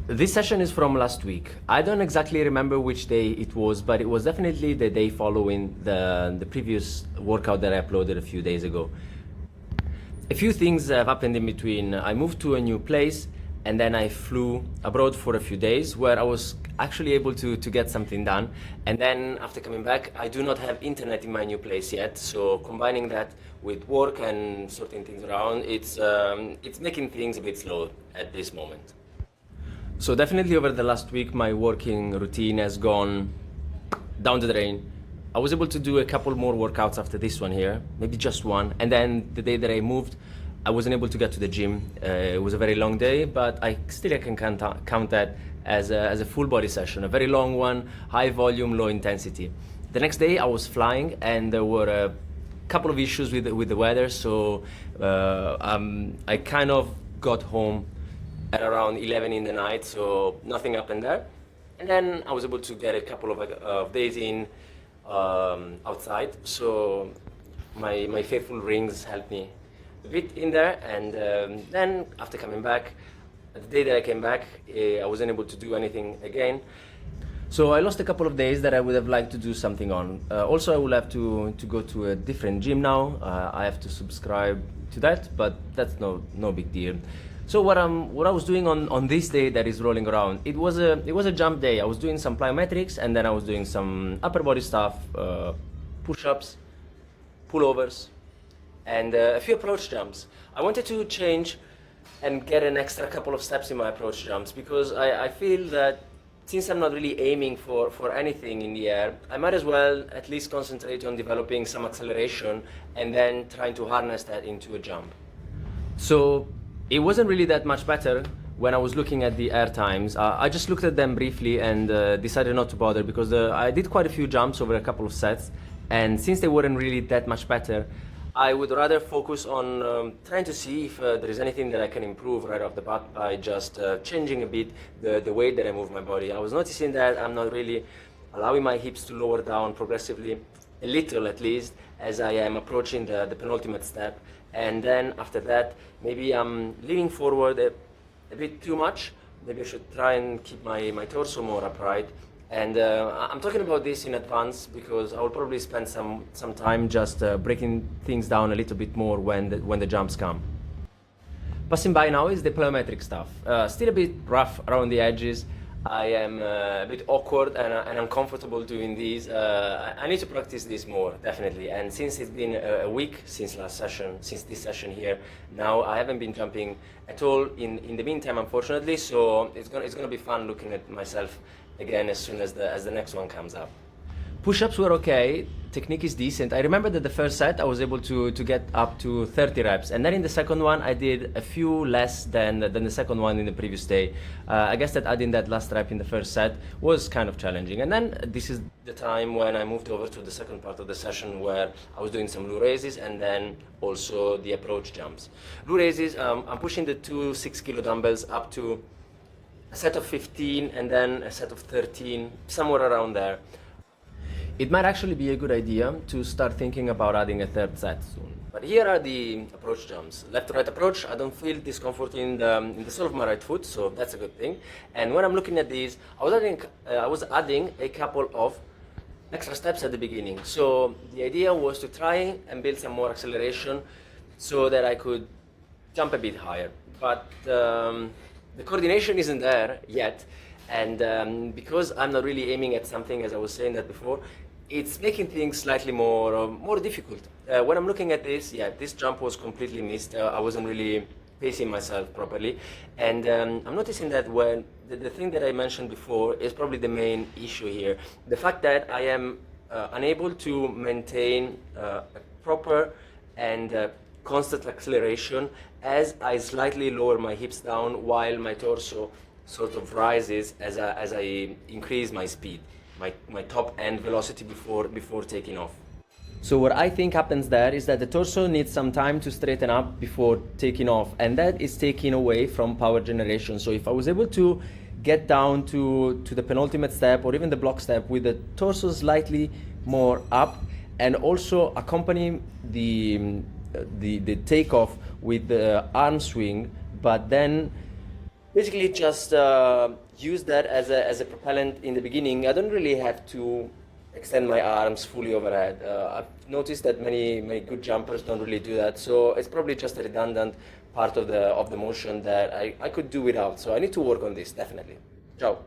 This session is from last week. I don't exactly remember which day it was, but it was definitely the day following the previous workout that I uploaded a few days ago. A few things have happened in between. I moved to a new place and then I flew abroad for a few days where I was actually able to get something done. And then after coming back, I do not have internet in my new place yet. So combining that with work and sorting things around, it's making things a bit slow at this moment. So definitely over the last week, my working routine has gone down the drain. I was able to do a couple more workouts after this one here, maybe just one. And then the day that I moved, I wasn't able to get to the gym. It was a very long day, but I can count that as a full body session, a very long one, high volume, low intensity. The next day I was flying and there were a couple of issues with the weather. So I kind of got home at around 11 in the night, so nothing happened there. And then I was able to get a couple of days in outside, so my faithful rings helped me a bit in there. And then after coming back, the day that I came back, I wasn't able to do anything again. So I lost a couple of days that I would have liked to do something on. Also, I will have to go to a different gym now. I have to subscribe to that, but that's no big deal. So what I was doing on this day that is rolling around, it was a jump day. I was doing some plyometrics and then I was doing some upper body stuff, push-ups, pullovers, and a few approach jumps. I wanted to change and get an extra couple of steps in my approach jumps because I feel that since I'm not really aiming for anything in the air, I might as well at least concentrate on developing some acceleration and then trying to harness that into a jump. So it wasn't really that much better when I was looking at the air times. I just looked at them briefly and decided not to bother because I did quite a few jumps over a couple of sets, and since they weren't really that much better, I would rather focus on trying to see if there is anything that I can improve right off the bat by just changing a bit the way that I move my body. I was noticing that I'm not really allowing my hips to lower down progressively, a little at least, as I am approaching the penultimate step. And then after that, maybe I'm leaning forward a bit too much. Maybe I should try and keep my torso more upright. And I'm talking about this in advance because I will probably spend some time just breaking things down a little bit more when the jumps come. Passing by now is the plyometric stuff. Still a bit rough around the edges. I am a bit awkward and uncomfortable doing these. I need to practice this more, definitely. And since it's been a week since this session here, now I haven't been jumping at all in the meantime, unfortunately. So it's gonna be fun looking at myself again as soon as the next one comes up. Push-ups were okay, technique is decent. I remember that the first set I was able to get up to 30 reps, and then in the second one I did a few less than the second one in the previous day. I guess that adding that last rep in the first set was kind of challenging. And then this is the time when I moved over to the second part of the session where I was doing some low raises and then also the approach jumps. Low raises, I'm pushing the two 6-kilo dumbbells up to a set of 15 and then a set of 13, somewhere around there. It might actually be a good idea to start thinking about adding a third set soon. But here are the approach jumps. Left-to-right approach, I don't feel discomfort in the sole of my right foot, so that's a good thing. And when I'm looking at these, I was adding a couple of extra steps at the beginning. So the idea was to try and build some more acceleration so that I could jump a bit higher. But the coordination isn't there yet. And because I'm not really aiming at something, as I was saying that before, it's making things slightly more difficult. When I'm looking at this, yeah, this jump was completely missed. I wasn't really pacing myself properly. And I'm noticing that when the thing that I mentioned before is probably the main issue here. The fact that I am unable to maintain a proper and constant acceleration as I slightly lower my hips down while my torso sort of rises as I increase my speed, my top end velocity before taking off. So what I think happens there is that the torso needs some time to straighten up before taking off, and that is taking away from power generation. So if I was able to get down to the penultimate step or even the block step with the torso slightly more up, and also accompany the takeoff with the arm swing, but then Basically, just use that as a propellant in the beginning. I don't really have to extend my arms fully overhead. I've noticed that many good jumpers don't really do that, so it's probably just a redundant part of the motion that I could do without. So I need to work on this, definitely. Ciao.